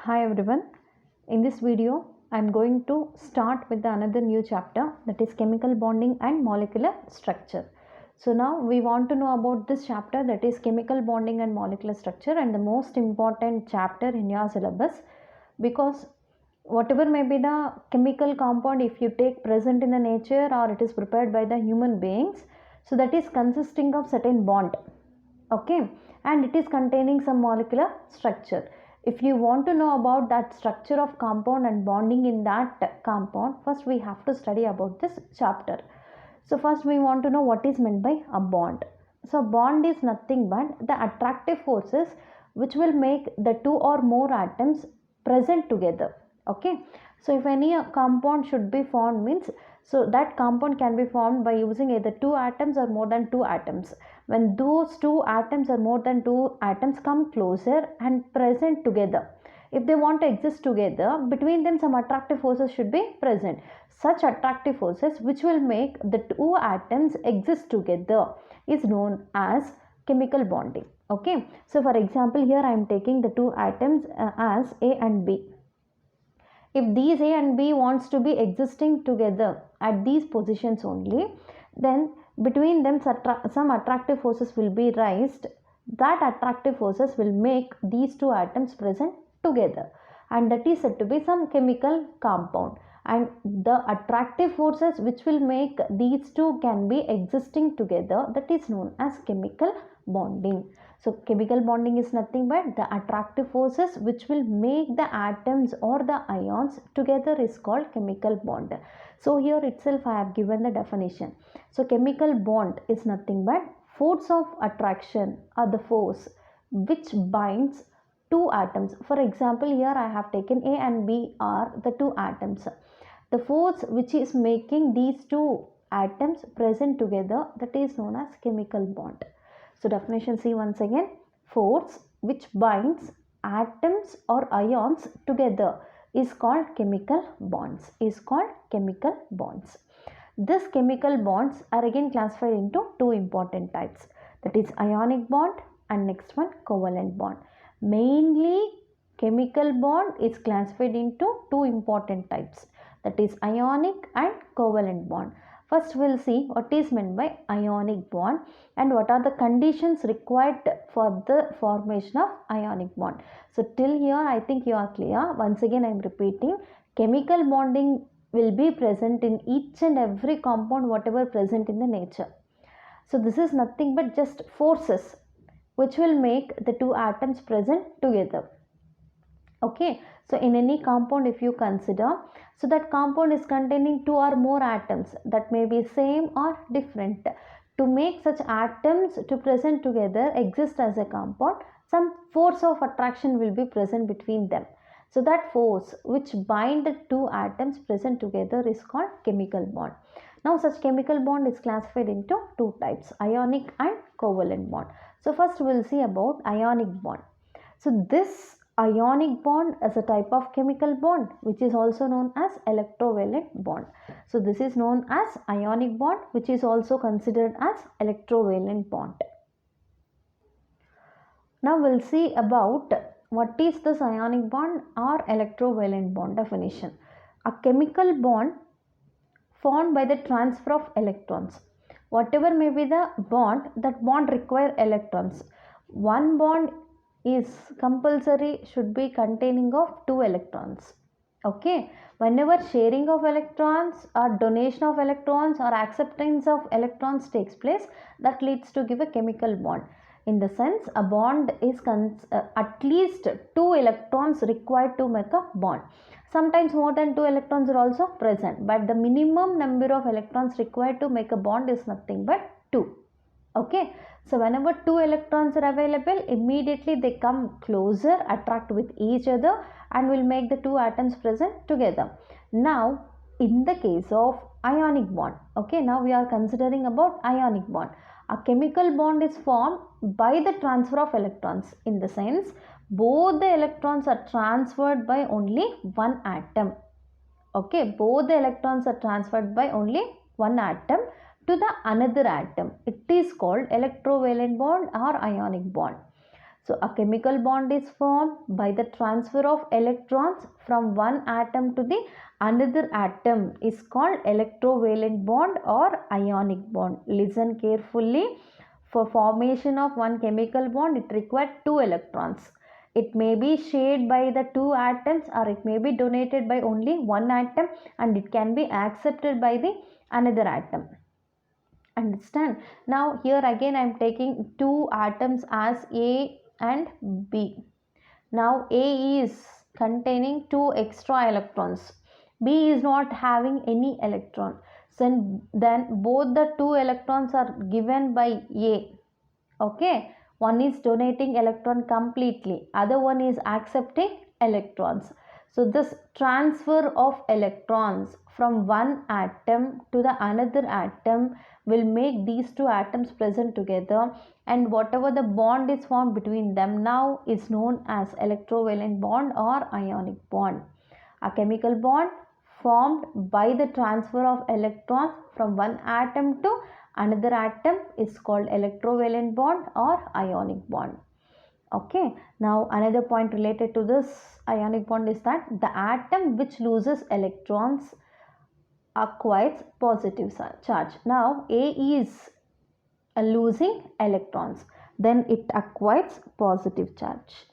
Hi everyone. In this video, I am going to start with another new chapter, that is chemical bonding and molecular structure. So now we want to know about this chapter, that is chemical bonding and molecular structure, and the most important chapter in your syllabus, because whatever may be the chemical compound, if you take present in the nature or it is prepared by the human beings, so that is consisting of certain bond, okay, and it is containing some molecular structure. If you want to know about that structure of compound and bonding in that compound, first we have to study about this chapter. So first we want to know what is meant by a bond. So bond is nothing but the attractive forces which will make the two or more atoms present together. Okay, so if any compound should be formed, means so that compound can be formed by using either two atoms or more than two atoms. When those two atoms or more than two atoms come closer and present together, if they want to exist together, between them some attractive forces should be present. Such attractive forces which will make the two atoms exist together is known as chemical bonding. Okay, so for example, here I am taking the two atoms as A and B. If these A and B wants to be existing together at these positions only, then between them some attractive forces will be raised. That attractive forces will make these two atoms present together, and that is said to be some chemical compound. And the attractive forces which will make these two can be existing together, that is known as chemical bonding. So chemical bonding is nothing but the attractive forces which will make the atoms or the ions together is called chemical bond. So here itself I have given the definition. So chemical bond is nothing but force of attraction or the force which binds two atoms. For example, here I have taken A and B are the two atoms. The force which is making these two atoms present together, that is known as chemical bond. So definition see once again, force which binds atoms or ions together is called chemical bonds, This chemical bonds are again classified into two important types, that is ionic bond and next one covalent bond. Mainly chemical bond is classified into two important types, that is ionic and covalent bond. First we'll see what is meant by ionic bond and what are the conditions required for the formation of ionic bond. So till here I think you are clear. Once again I am repeating, chemical bonding will be present in each and every compound whatever present in the nature. So this is nothing but just forces which will make the two atoms present together. Okay, so in any compound if you consider, so that compound is containing two or more atoms that may be same or different. To make such atoms to present together exist as a compound, some force of attraction will be present between them. So that force which bind the two atoms present together is called chemical bond. Now such chemical bond is classified into two types, ionic and covalent bond. So first we will see about ionic bond. So this ionic bond is a type of chemical bond which is also known as electrovalent bond. So this is known as ionic bond, which is also considered as electrovalent bond. Now we'll see about what is this ionic bond or electrovalent bond definition. A chemical bond formed by the transfer of electrons. Whatever may be the bond, that bond require electrons. One bond is compulsory should be containing of two electrons. Okay, whenever sharing of electrons or donation of electrons or acceptance of electrons takes place, that leads to give a chemical bond. In the sense, a bond is at least two electrons required to make a bond. Sometimes more than two electrons are also present, but the minimum number of electrons required to make a bond is nothing but two. Okay, so whenever two electrons are available, immediately they come closer, attract with each other and will make the two atoms present together. Now in the case of ionic bond, okay, now we are considering about ionic bond. A chemical bond is formed by the transfer of electrons, in the sense both the electrons are transferred by only one atom. Okay, both the electrons are transferred by only one atom to the another atom. It is called electrovalent bond or ionic bond. So a chemical bond is formed by the transfer of electrons from one atom to the another atom is called electrovalent bond or ionic bond. Listen carefully. For formation of one chemical bond, it requires two electrons. It may be shared by the two atoms or it may be donated by only one atom, and it can be accepted by the another atom. Understand? Now here again I am taking two atoms as A and B. Now A is containing two extra electrons. B is not having any electron. So then both the two electrons are given by A. Okay, one is donating electron completely, other one is accepting electrons. So this transfer of electrons from one atom to the another atom will make these two atoms present together, and whatever the bond is formed between them now is known as electrovalent bond or ionic bond. A chemical bond formed by the transfer of electrons from one atom to another atom is called electrovalent bond or ionic bond. Okay, now another point related to this ionic bond is that the atom which loses electrons acquires positive charge. Now A is losing electrons, then it acquires positive charge,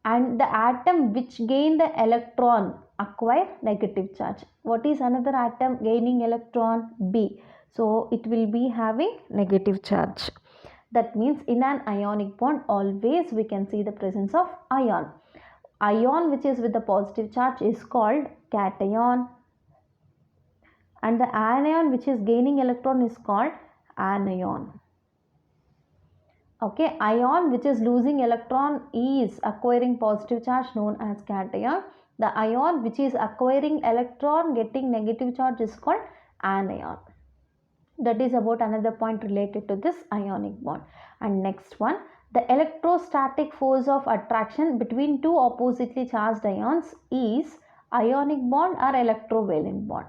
and the atom which gain the electron acquire negative charge. What is another atom gaining electron? B. So it will be having negative charge. That means in an ionic bond always we can see the presence of ion. Ion which is with the positive charge is called cation, and the anion which is gaining electron is called anion. Okay, ion which is losing electron is acquiring positive charge known as cation. The ion which is acquiring electron getting negative charge is called anion. That is about another point related to this ionic bond. And next one, the electrostatic force of attraction between two oppositely charged ions is ionic bond or electrovalent bond.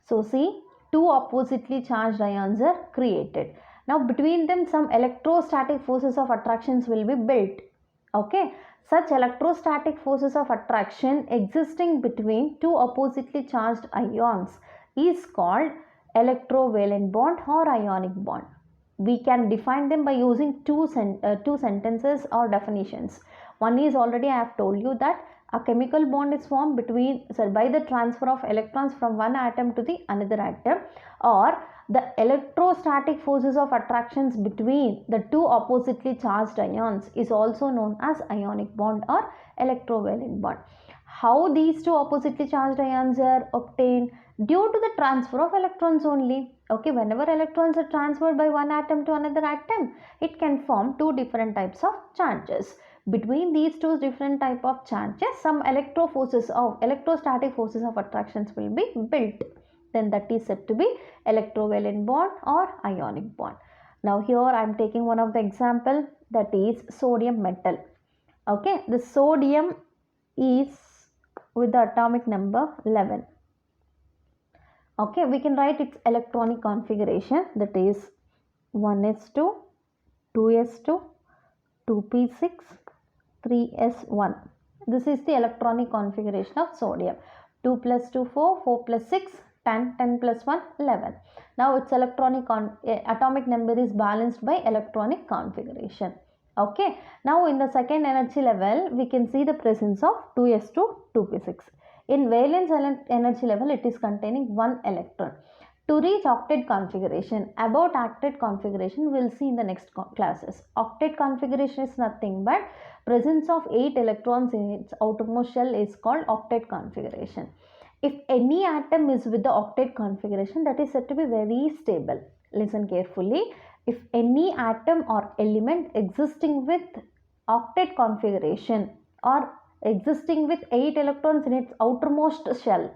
So see, two oppositely charged ions are created. Now between them some electrostatic forces of attractions will be built. Okay, such electrostatic forces of attraction existing between two oppositely charged ions is called electrovalent bond or ionic bond. We can define them by using two sentences or definitions. One is already I have told you that a chemical bond is formed by the transfer of electrons from one atom to the another atom, or the electrostatic forces of attractions between the two oppositely charged ions is also known as ionic bond or electrovalent bond. How these two oppositely charged ions are obtained? Due to the transfer of electrons only. Okay, whenever electrons are transferred by one atom to another atom, it can form two different types of charges. Between these two different type of charges, some electrostatic forces of attractions will be built. Then that is said to be electrovalent bond or ionic bond. Now here I am taking one of the example, that is sodium metal. Okay, the sodium is with the atomic number 11. Okay, we can write its electronic configuration, that is 1s2, 2s2, 2p6, 3s1. This is the electronic configuration of sodium. 2 plus 2, 4, 4 plus 6, 10, 10 plus 1, 11. Now its atomic number is balanced by electronic configuration. Okay, now in the second energy level, we can see the presence of 2s2, 2p6. In valence energy level, it is containing 1 electron. To reach octet configuration, about octet configuration we will see in the next classes. Octet configuration is nothing but presence of 8 electrons in its outermost shell is called octet configuration. If any atom is with the octet configuration, that is said to be very stable. Listen carefully. If any atom or element existing with octet configuration or existing with 8 electrons in its outermost shell,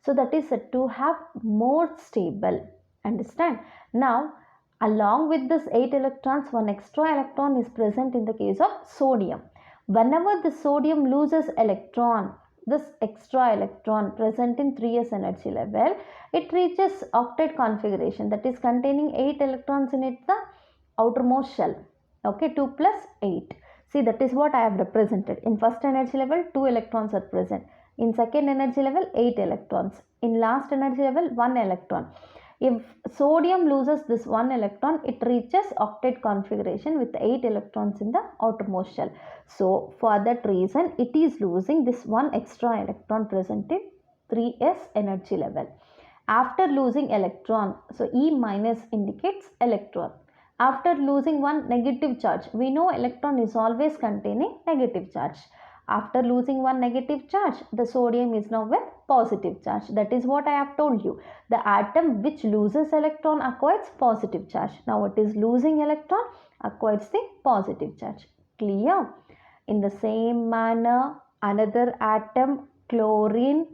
so that is said to have more stable. Understand? Now along with this 8 electrons, one extra electron is present in the case of sodium. Whenever the sodium loses electron, this extra electron present in 3s energy level, it reaches octet configuration, that is containing 8 electrons in its outermost shell. Okay, 2 plus 8. See, that is what I have represented. In first energy level, 2 electrons are present. In second energy level, 8 electrons. In last energy level, 1 electron. If sodium loses this 1 electron, it reaches octet configuration with 8 electrons in the outermost shell. So, for that reason, it is losing this 1 extra electron present in 3s energy level. After losing electron, so E minus indicates electron. After losing one negative charge, we know electron is always containing negative charge. After losing one negative charge, the sodium is now with positive charge. That is what I have told you. The atom which loses electron acquires positive charge. Now it is losing electron acquires the positive charge. Clear? In the same manner, another atom, chlorine,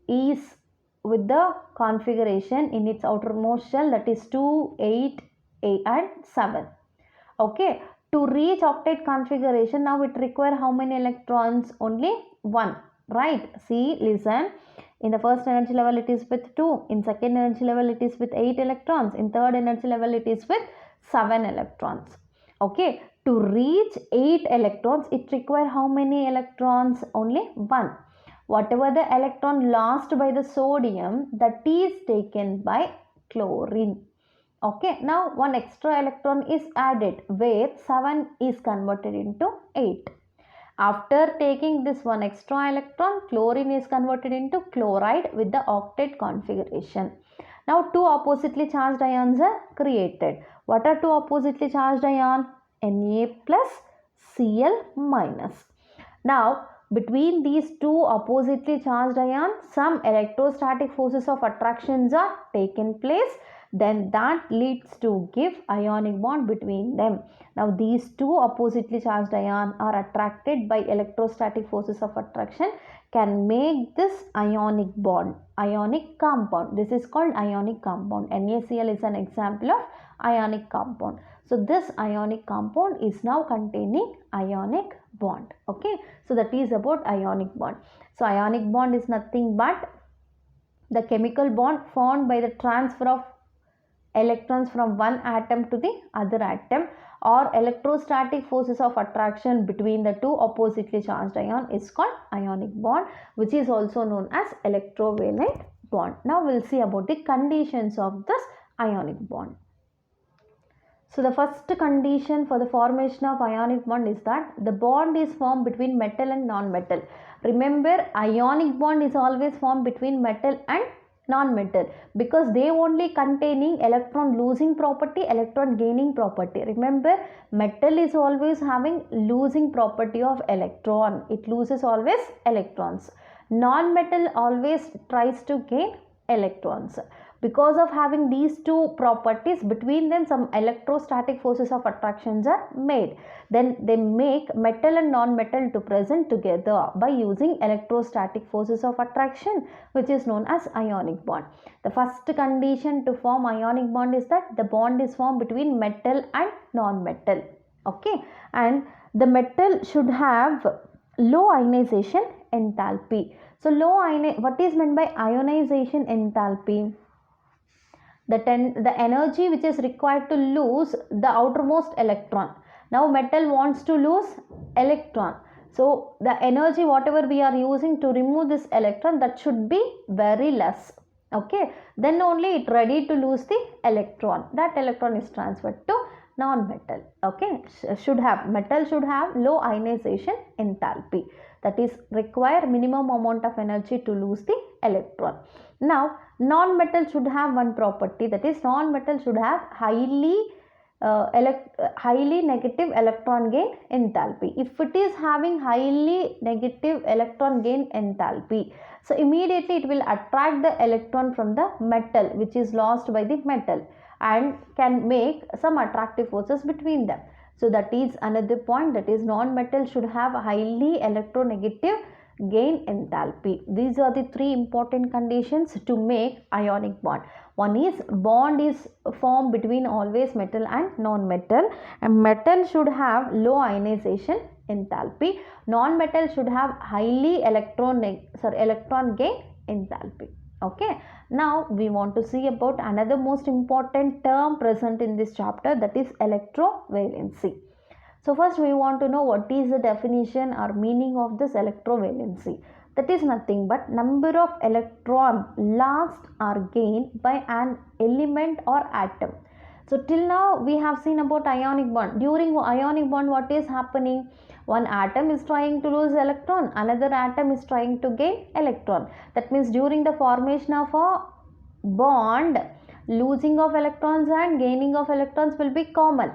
is with the configuration in its outermost shell, that is 2, 8, 8 and 7. Okay, to reach octet configuration, now it require how many electrons? Only 1, right? See, listen. In the first energy level it is with 2, in second energy level it is with 8 electrons, in third energy level it is with 7 electrons. Okay, to reach 8 electrons it require how many electrons? Only 1. Whatever the electron lost by the sodium, that is taken by chlorine. Okay, now one extra electron is added where 7 is converted into 8. After taking this one extra electron, chlorine is converted into chloride with the octet configuration. Now two oppositely charged ions are created. What are two oppositely charged ions? Na plus Cl minus. Now between these two oppositely charged ions, some electrostatic forces of attractions are taken place. Then that leads to give ionic bond between them. Now these two oppositely charged ions are attracted by electrostatic forces of attraction, can make this ionic bond, ionic compound. This is called ionic compound. NaCl is an example of ionic compound. So this ionic compound is now containing ionic bond. Okay, so that is about ionic bond. So ionic bond is nothing but the chemical bond formed by the transfer of electrons from one atom to the other atom, or electrostatic forces of attraction between the two oppositely charged ions is called ionic bond, which is also known as electrovalent bond. Now we will see about the conditions of this ionic bond. So the first condition for the formation of ionic bond is that the bond is formed between metal and non-metal. Remember, ionic bond is always formed between metal and non-metal because they only containing electron losing property, electron gaining property. Remember, metal is always having losing property of electron. It loses always electrons. Non-metal always tries to gain electrons. Because of having these two properties, between them some electrostatic forces of attractions are made. Then they make metal and non-metal to present together by using electrostatic forces of attraction, which is known as ionic bond. The first condition to form ionic bond is that the bond is formed between metal and non-metal. Okay, and the metal should have low ionization enthalpy. So what is meant by ionization enthalpy? The energy which is required to lose the outermost electron. Now metal wants to lose electron. So the energy whatever we are using to remove this electron, that should be very less. Okay, then only it ready to lose the electron. That electron is transferred to non-metal. Okay, metal should have low ionization enthalpy. That is require minimum amount of energy to lose the electron. Now non-metal should have one property, that is non-metal should have highly negative electron gain enthalpy. If it is having highly negative electron gain enthalpy, so immediately it will attract the electron from the metal which is lost by the metal and can make some attractive forces between them. So that is another point, that is non-metal should have highly electronegative gain enthalpy. These are the three important conditions to make ionic bond. One is bond is formed between always metal and non-metal, and metal should have low ionization enthalpy. Non-metal should have highly electron gain enthalpy. Okay, now we want to see about another most important term present in this chapter, that is electrovalency. So first we want to know what is the definition or meaning of this electrovalency. That is nothing but number of electrons lost or gained by an element or atom. So till now we have seen about ionic bond. During ionic bond, what is happening? One atom is trying to lose electron, another atom is trying to gain electron. That means during the formation of a bond, losing of electrons and gaining of electrons will be common.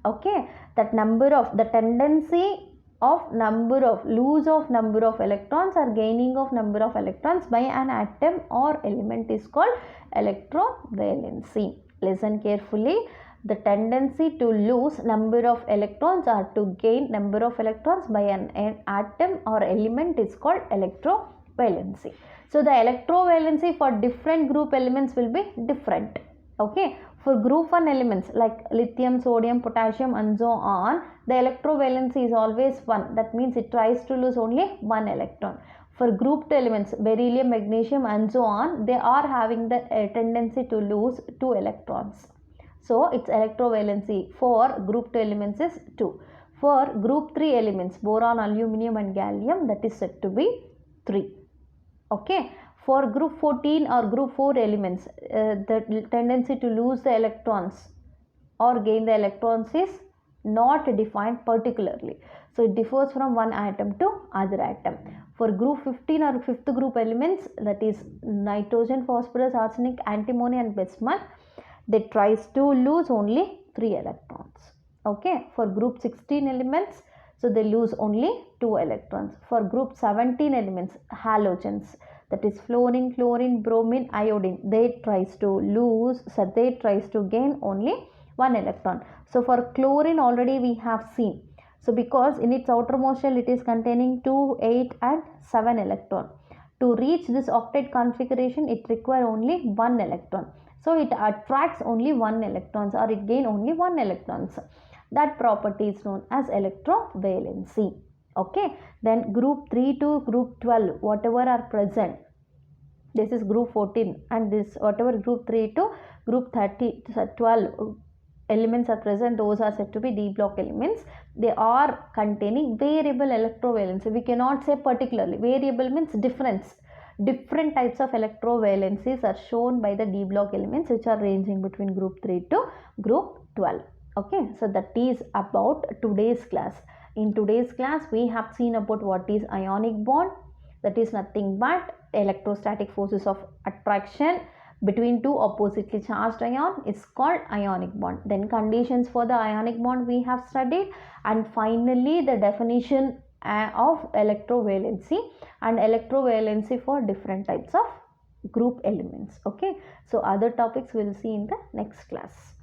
Okay, that number of the tendency of number of lose of number of electrons or gaining of number of electrons by an atom or element is called electrovalency. Listen carefully. The tendency to lose number of electrons or to gain number of electrons by an atom or element is called electrovalency. So the electrovalency for different group elements will be different. Okay, for group 1 elements like lithium, sodium, potassium and so on, the electrovalency is always 1. That means it tries to lose only 1 electron. For group 2 elements, beryllium, magnesium and so on, they are having the tendency to lose 2 electrons. So its electrovalency for group 2 elements is 2. For group 3 elements, boron, aluminum and gallium, that is said to be 3. Okay. For group 14 or group 4 elements, the tendency to lose the electrons or gain the electrons is not defined particularly. So it differs from one atom to other atom. For group 15 or 5th group elements, that is nitrogen, phosphorus, arsenic, antimony and bismuth, they tries to lose only 3 electrons. Okay. For group 16 elements, so they lose only 2 electrons. For group 17 elements, halogens, that is fluorine, chlorine, bromine, iodine, they tries to gain only 1 electron. So for chlorine already we have seen. So because in its outermost shell it is containing 2, 8 and 7 electron. To reach this octet configuration it requires only 1 electron. So it attracts only 1 electrons or it gain only 1 electrons. That property is known as electrovalency. Okay, then group 3 to group 12, whatever are present, this is group 14, and this whatever group 3 to group 12 elements are present, those are said to be D block elements. They are containing variable electrovalency. We cannot say particularly. Variable means difference. Different types of electrovalencies are shown by the D block elements, which are ranging between group 3 to group 12. Okay, so that is about today's class. In today's class, we have seen about what is ionic bond. That is nothing but electrostatic forces of attraction between two oppositely charged ion is called ionic bond. Then conditions for the ionic bond we have studied, and finally the definition of electrovalency and electrovalency for different types of group elements. Okay, so other topics we will see in the next class.